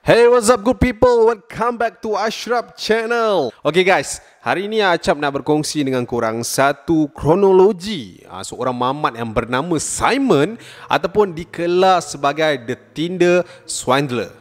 Hey, what's up good people? Welcome back to Ashraf Channel. Okay guys, hari ini Acap nak berkongsi dengan korang satu kronologi seorang mamat yang bernama Simon ataupun dikelar sebagai The Tinder Swindler.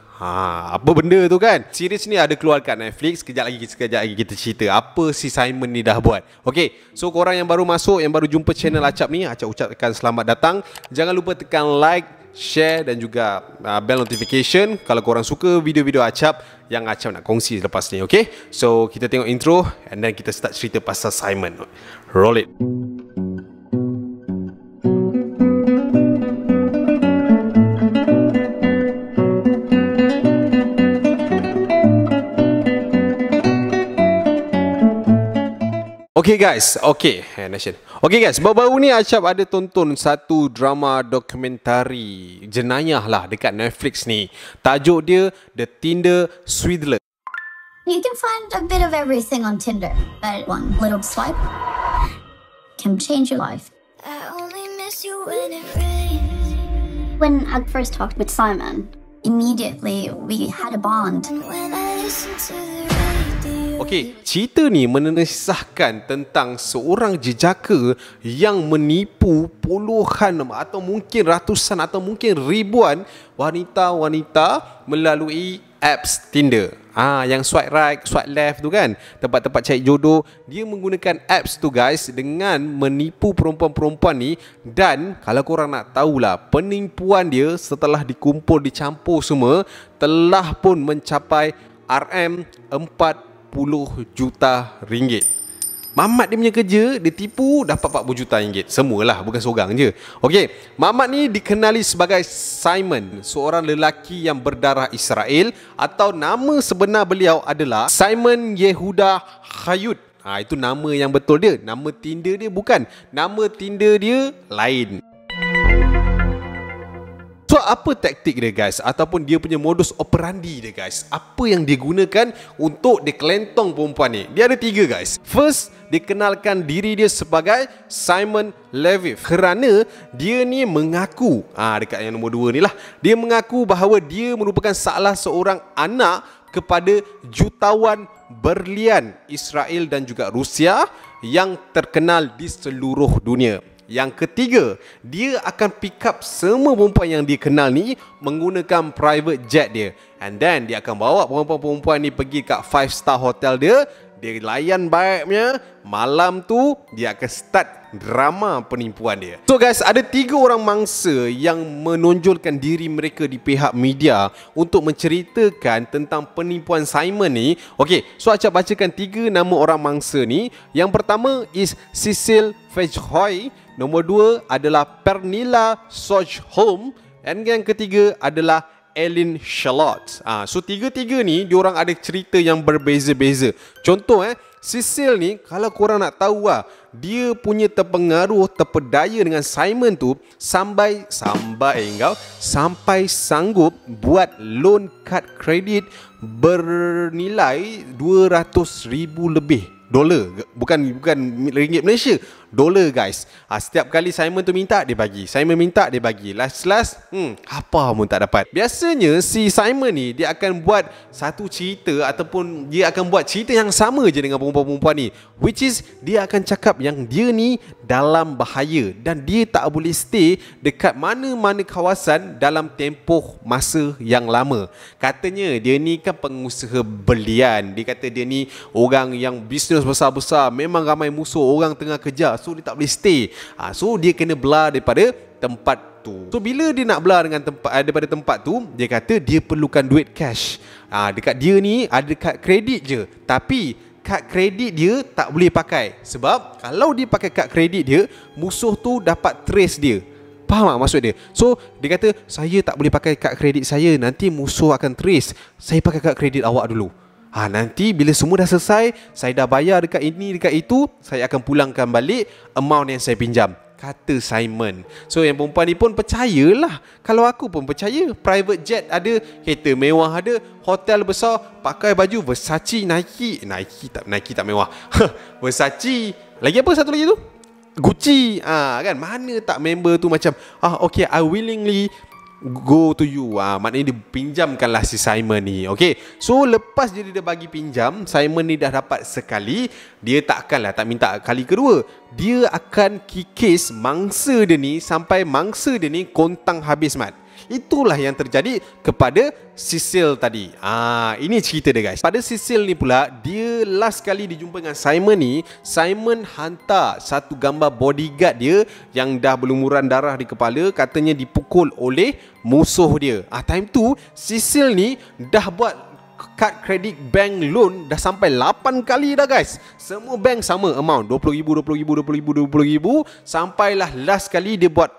Apa benda tu kan? Series ni ada keluar kat Netflix. Sekejap lagi kita cerita apa si Simon ni dah buat. Okay, so korang yang baru masuk, yang baru jumpa channel Acap ni, Acap ucapkan selamat datang. Jangan lupa tekan like, share dan juga bell notification kalau korang suka video-video Acap yang Acap nak kongsi selepas ni. Okay, so kita tengok intro and then kita start cerita pasal Simon. Roll it. Okay guys, okay guys, baru-baru ni Acap ada tonton satu drama dokumentari jenayah lah dekat Netflix ni. Tajuk dia The Tinder Swindler. You can find a bit of everything on Tinder, but one little swipe can change your life. I only miss you when it rains. When I first talked with Simon, immediately we had a bond. When I listen to the radio. Okey, cerita ni mengisahkan tentang seorang jejaka yang menipu puluhan atau mungkin ratusan atau mungkin ribuan wanita-wanita melalui apps Tinder. Yang swipe right, swipe left tu kan, tempat-tempat cari jodoh. Dia menggunakan apps tu guys dengan menipu perempuan-perempuan ni. Dan kalau korang nak tahulah, penipuan dia setelah dikumpul, dicampur semua, telah pun mencapai RM40 juta ringgit. Mamat dia punya kerja, dia tipu dapat 40 juta ringgit. Semualah, bukan seorang je. Okey, Mamat ni dikenali sebagai Simon, seorang lelaki yang berdarah Israel, atau nama sebenar beliau adalah Simon Yehuda Hayut. Itu nama yang betul dia. Nama Tinder dia bukan. Nama Tinder dia lain. So apa taktik dia guys, ataupun dia punya modus operandi dia guys? Apa yang dia gunakan untuk dia kelentong perempuan ni? Dia ada 3 guys. First, dia kenalkan diri dia sebagai Simon Leviev kerana dia ni mengaku, dekat yang nombor 2 ni lah, dia mengaku bahawa dia merupakan salah seorang anak kepada jutawan berlian Israel dan juga Rusia yang terkenal di seluruh dunia. Yang ketiga, dia akan pick up semua perempuan yang dia kenal ni menggunakan private jet dia. And then dia akan bawa perempuan-perempuan ni pergi kat 5-star hotel dia. Dia layan baiknya. Malam tu dia akan start drama penipuan dia. So guys, ada 3 orang mangsa yang menonjolkan diri mereka di pihak media untuk menceritakan tentang penipuan Simon ni. Okay, so Acap bacakan 3 nama orang mangsa ni. Yang pertama is Cecil Fejhoy. Nombor 2 adalah Pernilla Sojholm. Dan yang ketiga adalah Ellen Charlotte. So tiga-tiga ni diorang ada cerita yang berbeza-beza. Contoh Cecil ni, kalau korang nak tahu dia punya terpengaruh, terpedaya dengan Simon tu sampai sanggup buat loan kad kredit bernilai 200,000 lebih dolar. Bukan ringgit Malaysia, dolar guys. Setiap kali Simon tu minta, dia bagi. Simon minta, dia bagi. Last apa pun tak dapat. Biasanya si Simon ni, dia akan buat satu cerita ataupun dia akan buat cerita yang sama je dengan perempuan-perempuan ni, which is dia akan cakap yang dia ni dalam bahaya dan dia tak boleh stay dekat mana-mana kawasan dalam tempoh masa yang lama. Katanya dia ni kan pengusaha berlian. Dia kata dia ni orang yang bisnes besar-besar, memang ramai musuh, orang tengah kejar, so dia tak boleh stay. So dia kena belah daripada tempat tu. So bila dia nak belah daripada tempat tu, dia kata dia perlukan duit cash. Dekat dia ni ada kad kredit je, tapi kad kredit dia tak boleh pakai. Sebab kalau dia pakai kad kredit dia, musuh tu dapat trace dia. Faham tak maksud dia? So dia kata, saya tak boleh pakai kad kredit saya, nanti musuh akan trace. Saya pakai kad kredit awak dulu. Nanti bila semua dah selesai, saya dah bayar dekat ini, dekat itu, saya akan pulangkan balik amount yang saya pinjam, kata Simon. So yang perempuan ni pun percayalah. Kalau aku pun percaya. Private jet ada, kereta mewah ada, hotel besar, pakai baju Versace, Nike tak mewah. Versace, lagi apa satu lagi tu? Gucci. Kan mana tak member tu macam okay, I willingly go to you. Maknanya dia pinjamkanlah si Simon ni. Okay, so lepas dia bagi pinjam, Simon ni dah dapat sekali, dia tak minta kali kedua. Dia akan kikis mangsa dia ni sampai mangsa dia ni kontang habis, Mat. Itulah yang terjadi kepada Cecil tadi. Ini cerita dia, guys. Pada Cecil ni pula, dia last kali dijumpa dengan Simon ni, Simon hantar satu gambar bodyguard dia yang dah berlumuran darah di kepala, katanya dipukul oleh musuh dia. Time tu Cecil ni dah buat kad kredit bank loan dah sampai 8 kali dah, guys. Semua bank sama amount, RM20,000, RM20,000, sampailah last kali dia buat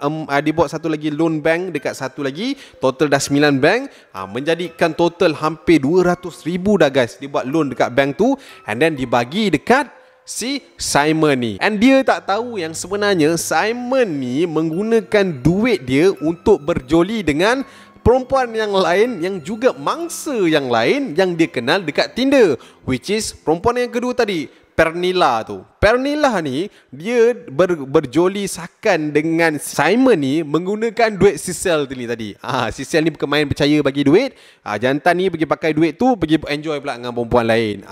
satu lagi loan bank dekat satu lagi, total dah 9 bank, menjadikan total hampir RM200,000 dah, guys. Dia buat loan dekat bank tu, and then dibagi dekat si Simon ni. And dia tak tahu yang sebenarnya Simon ni menggunakan duit dia untuk berjoli dengan perempuan yang lain yang juga mangsa yang lain yang dia kenal dekat Tinder, which is perempuan yang kedua tadi, Pernilla tu. Pernilla ni dia berjoli sakan dengan Simon ni menggunakan duit Cecil ni tadi. Cecil ni bukan main percaya bagi duit. Jantan ni pergi pakai duit tu, pergi enjoy pula dengan perempuan lain.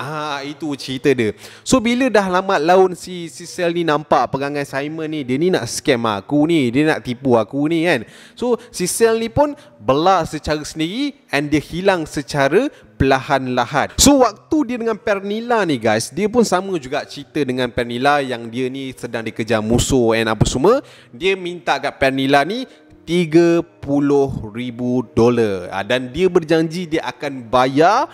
Itu cerita dia. So bila dah lambat laun si Cecil ni nampak perangai Simon ni, dia ni nak scam aku ni, dia nak tipu aku ni kan. So Cecil ni pun belah secara sendiri and dia hilang secara perlahan-lahan. So waktu dia dengan Pernilla ni, guys, dia pun sama juga cerita dengan Pernilla yang dia ni sedang dikejar musuh and apa semua. Dia minta kat Pernilla ni $30,000 dan dia berjanji dia akan bayar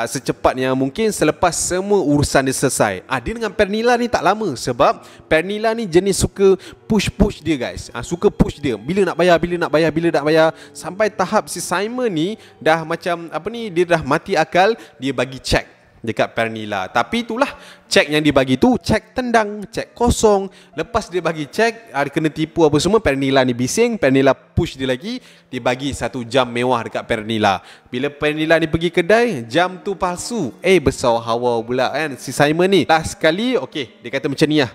secepatnya mungkin selepas semua urusan dia selesai. Dia dengan Pernilla ni tak lama sebab Pernilla ni jenis suka push dia, guys. Suka push dia. Bila nak bayar sampai tahap si Simon ni dah macam dia dah mati akal, dia bagi cek dekat Pernilla. Tapi itulah, cek yang dibagi tu cek tendang, cek kosong. Lepas dia bagi cek, kena tipu apa semua, Pernilla ni bising, Pernilla push dia lagi, dia bagi 1 jam mewah dekat Pernilla. Bila Pernilla ni pergi kedai, jam tu palsu. Besar hawa pula kan si Simon ni. Last sekali, dia kata macam ni lah,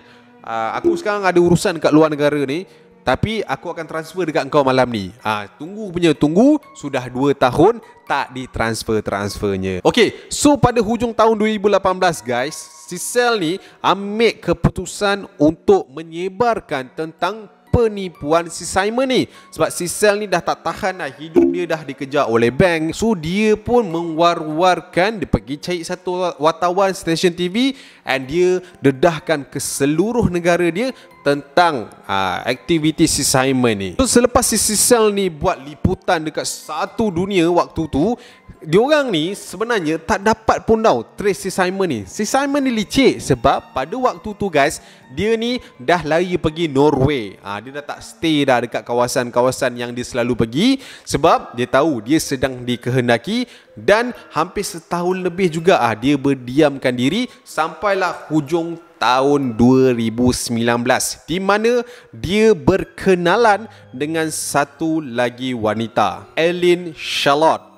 aku sekarang ada urusan kat luar negara ni, tapi aku akan transfer dekat kau malam ni. Tunggu, sudah 2 tahun tak ditransfernya. So pada hujung tahun 2018, guys, Cecil ni ambil keputusan untuk menyebarkan tentang penipuan si Simon ni. Sebab Cecil ni dah tak tahan dah, hidup dia dah dikejar oleh bank. So dia pun mengwar-warkan, dia pergi cari satu wartawan stesen TV and dia dedahkan ke seluruh negara dia tentang aktiviti si Simon ni. So selepas si Cecil ni buat liputan dekat satu dunia waktu tu, diorang ni sebenarnya tak dapat pun trace si Simon ni. Si Simon ni licik sebab pada waktu tu, guys, dia ni dah lari pergi Norway. Dia dah tak stay dah dekat kawasan-kawasan yang dia selalu pergi sebab dia tahu dia sedang dikehendaki, dan hampir setahun lebih juga dia berdiamkan diri sampailah hujung tahun 2019 di mana dia berkenalan dengan satu lagi wanita, Ellen Charlotte.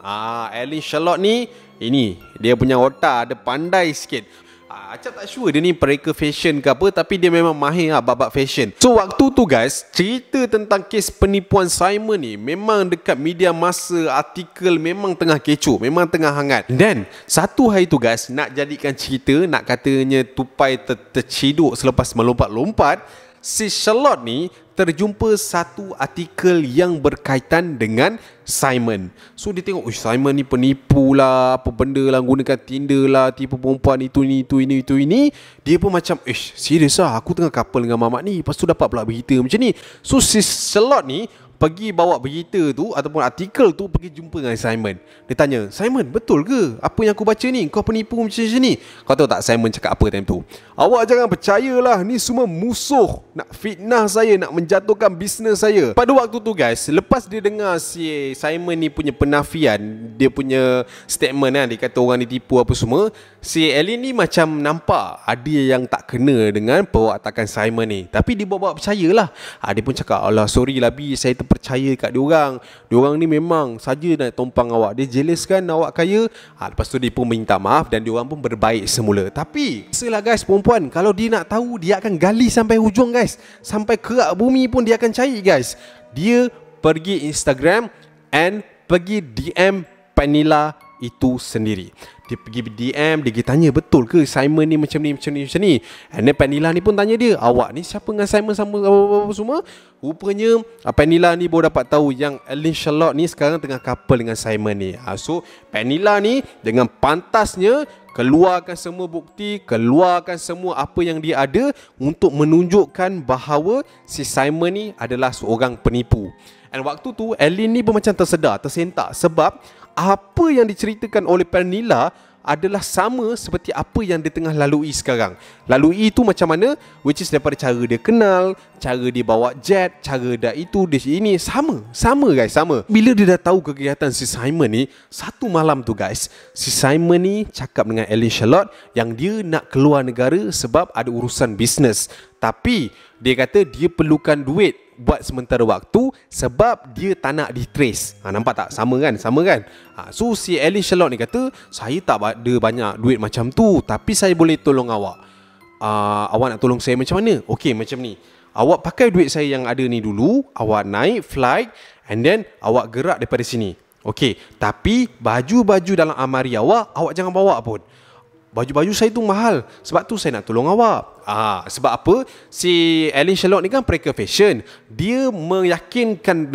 Ellen Charlotte ni, ini dia punya otak ada pandai sikit. Acap tak sure dia ni pereka fashion ke apa, tapi dia memang mahir bab fashion. So waktu tu, guys, cerita tentang kes penipuan Simon ni memang dekat media masa, artikel memang tengah kecoh, memang tengah hangat. Dan satu hari tu, guys, nak jadikan cerita, nak katanya tupai terciduk selepas melompat-lompat, si Charlotte ni terjumpa satu artikel yang berkaitan dengan Simon. So dia tengok, Simon ni penipu lah, apa benda lah, gunakan Tinder lah, tipu perempuan ini. Dia pun macam, serius lah, aku tengah couple dengan mamak ni, lepas tu dapat pula berita macam ni. So si Charlotte ni pergi bawa berita tu ataupun artikel tu, pergi jumpa dengan Simon. Dia tanya, Simon, betul ke apa yang aku baca ni? Kau penipu macam ni? Kau tahu tak Simon cakap apa time tu? Awak jangan percayalah, ni semua musuh, nak fitnah saya, nak menjatuhkan bisnes saya. Pada waktu tu, guys, lepas dia dengar si Simon ni punya penafian, dia punya statement dia kata orang ditipu apa semua, si Ellen ni macam nampak ada yang tak kena dengan perwatakan Simon ni. Tapi dia bawa percayalah. Dia pun cakap, alah sorry lah Bi, saya terpercaya kat diorang. Diorang ni memang saja nak tumpang awak. Dia jealous kan awak kaya. Lepas tu dia pun minta maaf dan diorang pun berbaik semula. Tapi biasalah, guys, perempuan kalau dia nak tahu, dia akan gali sampai hujung, guys. Sampai kerak bumi pun dia akan cari, guys. Dia pergi Instagram, and pergi DM Pernilla itu sendiri. Dia pergi DM, dia tanya, betul ke Simon ni macam ni, macam ni, macam ni. And then Pernilla ni pun tanya dia, awak ni siapa dengan Simon sama apa semua. Rupanya Pernilla ni baru dapat tahu yang Ellen Charlotte ni sekarang tengah couple dengan Simon ni. So Pernilla ni dengan pantasnya keluarkan semua bukti, keluarkan semua apa yang dia ada untuk menunjukkan bahawa si Simon ni adalah seorang penipu. And waktu tu Ellen ni pun macam tersedar, tersentak, sebab apa yang diceritakan oleh Pernilla adalah sama seperti apa yang dia tengah lalui sekarang. Lalui itu macam mana? Which is daripada cara dia kenal, cara dia bawa jet, cara dia itu, dia ini, sama guys, sama. Bila dia dah tahu kegiatan si Simon ni, satu malam tu guys, si Simon ni cakap dengan Ellen Charlotte yang dia nak keluar negara sebab ada urusan bisnes. Tapi dia kata dia perlukan duit buat sementara waktu sebab dia tak nak di-trace. Nampak tak? Sama kan? So si Ellen Charlotte ni kata, saya tak ada banyak duit macam tu, tapi saya boleh tolong awak. Awak nak tolong saya macam mana? Okey, macam ni. Awak pakai duit saya yang ada ni dulu, awak naik flight, and then awak gerak daripada sini. Okey, tapi baju-baju dalam almari awak jangan bawa pun. Baju-baju saya tu mahal, sebab tu saya nak tolong awak. Sebab apa? Si Ellen Charlotte ni kan preker fashion. Dia meyakinkan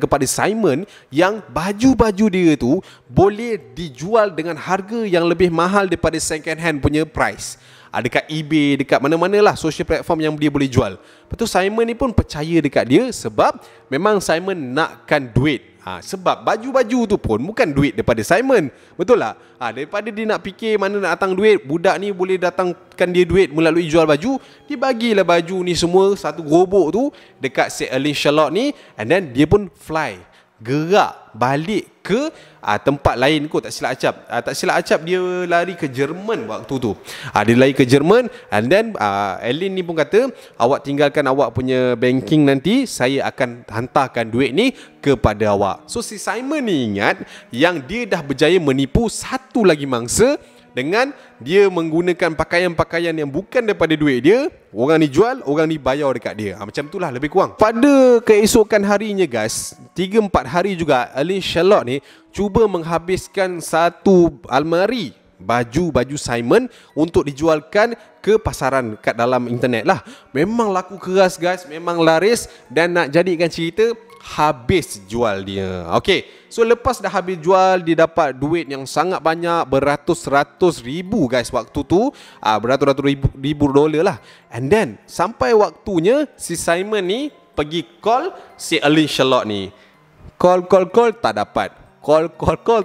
kepada Simon yang baju-baju dia tu boleh dijual dengan harga yang lebih mahal daripada second hand punya price. Dekat eBay, dekat mana-mana lah social platform yang dia boleh jual. Betul, Simon ni pun percaya dekat dia sebab memang Simon nakkan duit. Sebab baju-baju tu pun bukan duit daripada Simon. Betul tak? Daripada dia nak fikir mana nak datang duit, budak ni boleh datangkan dia duit melalui jual baju, dia bagilah baju ni semua satu gerobok tu dekat si Ellen Charlotte ni, and then dia pun gerak balik ke tempat lain kot, tak silap acap dia lari ke Jerman waktu tu. Dia lari ke Jerman, and then Ellen ni pun kata, awak tinggalkan awak punya banking nanti, saya akan hantarkan duit ni kepada awak. So si Simon ni ingat yang dia dah berjaya menipu satu lagi mangsa dengan dia menggunakan pakaian-pakaian yang bukan daripada duit dia. Orang ni jual, orang ni bayar dekat dia. Macam itulah lebih kurang. Pada keesokan harinya guys, 3-4 hari juga, Ellen Charlotte ni cuba menghabiskan satu almari baju-baju Simon untuk dijualkan ke pasaran kat dalam internet lah. Memang laku keras guys, memang laris, dan nak jadikan cerita, habis jual dia. Okay, so lepas dah habis jual, dia dapat duit yang sangat banyak, beratus-ratus ribu guys waktu tu, beratus-ratus ribu dolar lah. And then sampai waktunya si Simon ni pergi call si Ellen Charlotte ni. Call tak dapat. Call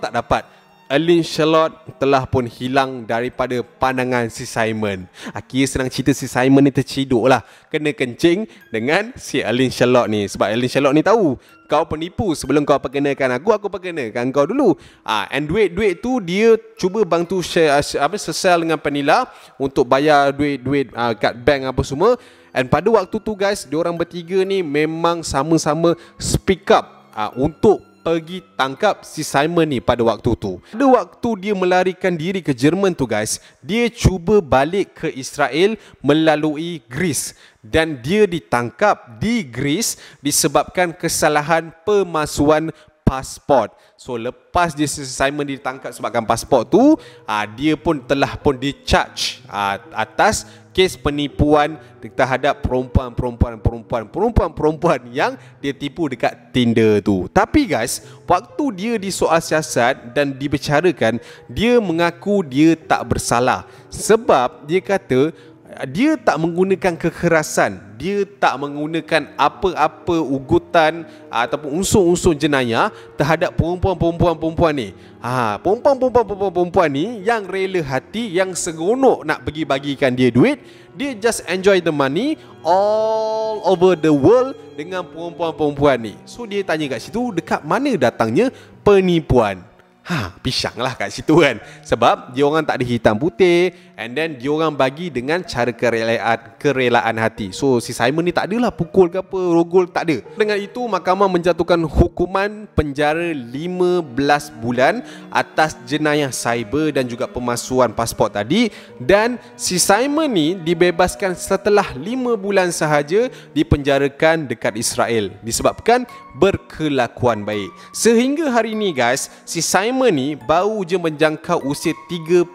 tak dapat. Ellen Charlotte telah pun hilang daripada pandangan si Simon. Akhirnya senang cerita, si Simon ni terciduk lah, kena kencing dengan si Ellen Charlotte ni. Sebab Ellen Charlotte ni tahu kau penipu, sebelum kau perkenakan aku perkenakan kau dulu. And duit tu dia cuba bantu sesal dengan Pernilla untuk bayar duit kat bank apa semua. And pada waktu tu guys, diorang bertiga ni memang sama-sama speak up untuk pergi tangkap si Simon ni pada waktu tu. Pada waktu dia melarikan diri ke Jerman tu guys, dia cuba balik ke Israel melalui Greece, dan dia ditangkap di Greece disebabkan kesalahan pemalsuan pasport. So lepas dia Simon ditangkap sebabkan pasport tu, dia pun telah pun di-charge atas kes penipuan terhadap perempuan yang dia tipu dekat Tinder tu. Tapi guys, waktu dia disoal siasat dan dibicarakan, dia mengaku dia tak bersalah. Sebab dia kata dia tak menggunakan kekerasan, dia tak menggunakan apa-apa ugutan ataupun unsur-unsur jenayah terhadap perempuan-perempuan ni. Perempuan-perempuan ni yang rela hati, yang seronok nak bagi-bagikan dia duit, dia just enjoy the money all over the world dengan perempuan-perempuan ni. So dia tanya kat situ, dekat mana datangnya penipuan? pisang lah kat situ kan. Sebab dia orang tak ada hitam putih, and then dia orang bagi dengan cara kerelaan hati. So si Simon ni tak adalah pukul ke apa, rogol, tak ada. Dengan itu mahkamah menjatuhkan hukuman penjara 15 bulan atas jenayah cyber dan juga pemalsuan pasport tadi. Dan si Simon ni dibebaskan setelah 5 bulan sahaja dipenjarakan dekat Israel disebabkan berkelakuan baik. Sehingga hari ni guys, si Simon ni baru je menjangkau usia 32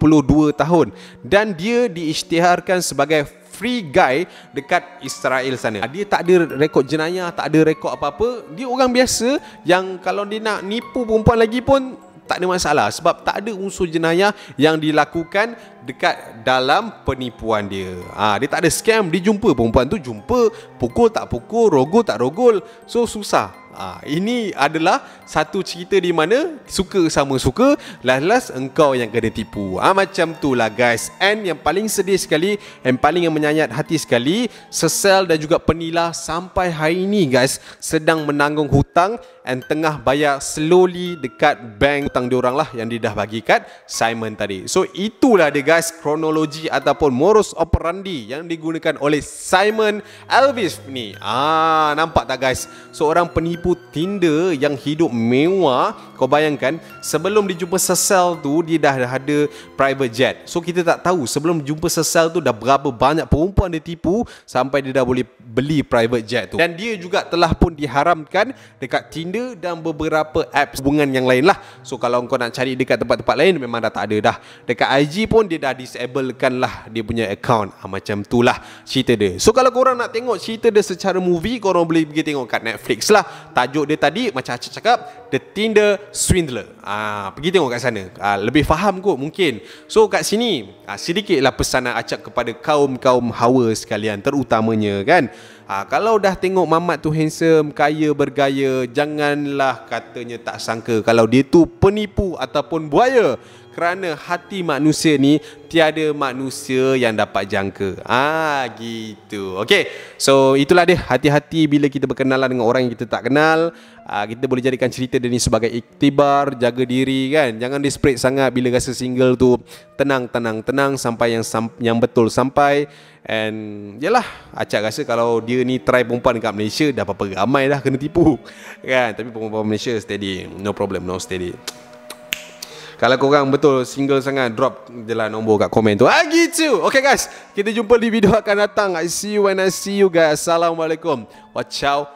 tahun dan dia diisytiharkan sebagai free guy dekat Israel sana. Dia tak ada rekod jenayah, tak ada rekod apa-apa. Dia orang biasa yang kalau dia nak nipu perempuan lagi pun tak ada masalah sebab tak ada unsur jenayah yang dilakukan dekat dalam penipuan dia. Dia tak ada scam, dia jumpa perempuan tu, jumpa, pukul tak pukul, rogol tak rogol. So susah. Ini adalah satu cerita di mana suka sama suka, last engkau yang kena tipu. Macam tu lah guys. And yang paling sedih sekali, yang paling menyayat hati sekali, Sesel dan juga Pernilla sampai hari ini guys sedang menanggung hutang and tengah bayar slowly dekat bank hutang diorang lah yang dia dah bagi kat Simon tadi. So itulah dia guys, kronologi ataupun modus operandi yang digunakan oleh Simon Elvis ni. Nampak tak guys? Seorang penipu Tinder yang hidup mewah. Kau bayangkan, sebelum dia jumpa Sesel tu, dia dah ada private jet. So kita tak tahu sebelum jumpa Sesel tu dah berapa banyak perempuan dia tipu sampai dia dah boleh beli private jet tu. Dan dia juga telah pun diharamkan dekat Tinder dan beberapa apps hubungan yang lain lah. So kalau kau nak cari dekat tempat-tempat lain memang dah tak ada dah. Dekat IG pun dia dah disablekan lah dia punya account. Macam tu lah cerita dia. So kalau korang nak tengok cerita dia secara movie, korang boleh pergi tengok kat Netflix lah. Tajuk dia tadi macam Acik cakap, The Tinder Swindler. Pergi tengok kat sana. Lebih faham kot mungkin. So kat sini sedikitlah pesanan Acak kepada kaum-kaum hawa sekalian, terutamanya kan. Kalau dah tengok mamat tu handsome, kaya, bergaya, janganlah katanya tak sangka kalau dia tu penipu ataupun buaya. Kerana hati manusia ni tiada manusia yang dapat jangka. Gitu. Okay. So itulah dia. Hati-hati bila kita berkenalan dengan orang yang kita tak kenal. Kita boleh jadikan cerita dia ni sebagai iktibar. Jaga diri kan. Jangan desperate sangat bila rasa single tu. Tenang sampai yang betul sampai. And yalah, Acak rasa kalau dia ni try perempuan dekat Malaysia, dah berapa ramai dah kena tipu kan. Tapi perempuan Malaysia steady. No problem, no steady. Kalau korang betul single sangat, drop je lah nombor kat komen tu. Gitu. Okay guys, kita jumpa di video akan datang. I see you when I see you guys. Assalamualaikum. Ciao.